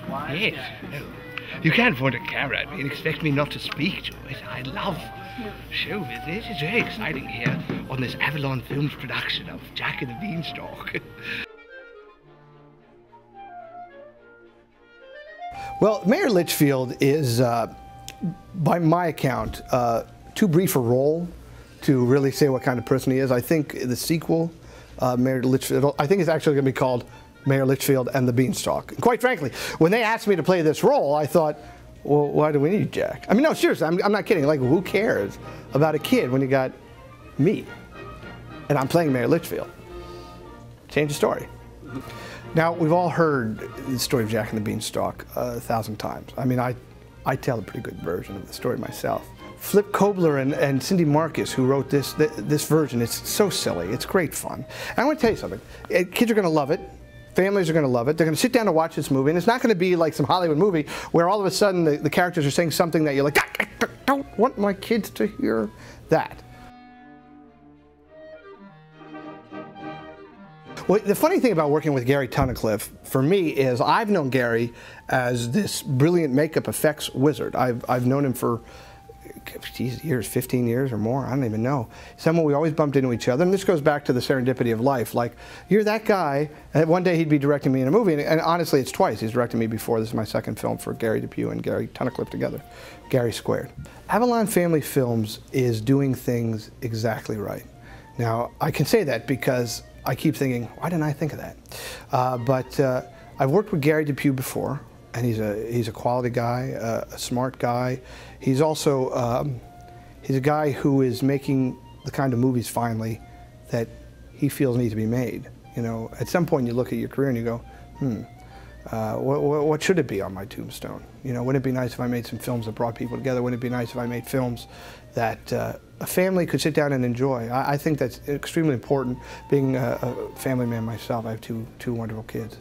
Yes. No. You can't point a camera at me and expect me not to speak to it. I love show business. It's very exciting here on this Avalon Films production of Jack and the Beanstalk. Well, Mayor Litchfield is, by my account, too brief a role to really say what kind of person he is. I think the sequel, Mayor Litchfield, I think it's actually going to be called Mayor Litchfield and the Beanstalk. And quite frankly, when they asked me to play this role, I thought, well, why do we need Jack? I mean, no, seriously, I'm not kidding. Like, who cares about a kid when you got me? And I'm playing Mayor Litchfield. Change the story. Now, we've all heard the story of Jack and the Beanstalk 1,000 times. I mean, I tell a pretty good version of the story myself. Flip Kobler and Cindy Marcus, who wrote this version, it's so silly. It's great fun. And I want to tell you something. Kids are going to love it. Families are going to love it. They're going to sit down and watch this movie, and it's not going to be like some Hollywood movie where all of a sudden the characters are saying something that you're like, I don't want my kids to hear that. Well, the funny thing about working with Gary Tunnicliffe, for me, is I've known Gary as this brilliant makeup effects wizard. I've known him for years, 15 years or more, I don't even know. Someone we always bumped into each other, and this goes back to the serendipity of life. Like, you're that guy, and one day he'd be directing me in a movie, and honestly, it's twice. He's directed me before. This is my second film for Gary DePue and Gary Tunnicliffe together, Gary Squared. Avalon Family Films is doing things exactly right. Now, I can say that because I keep thinking, why didn't I think of that? But I've worked with Gary DePue before, and he's a quality guy, a smart guy. He's also he's a guy who is making the kind of movies finally that he feels need to be made. You know, at some point you look at your career and you go, what should it be on my tombstone? You know, wouldn't it be nice if I made some films that brought people together? Wouldn't it be nice if I made films that a family could sit down and enjoy? I think that's extremely important. Being a family man myself, I have two wonderful kids.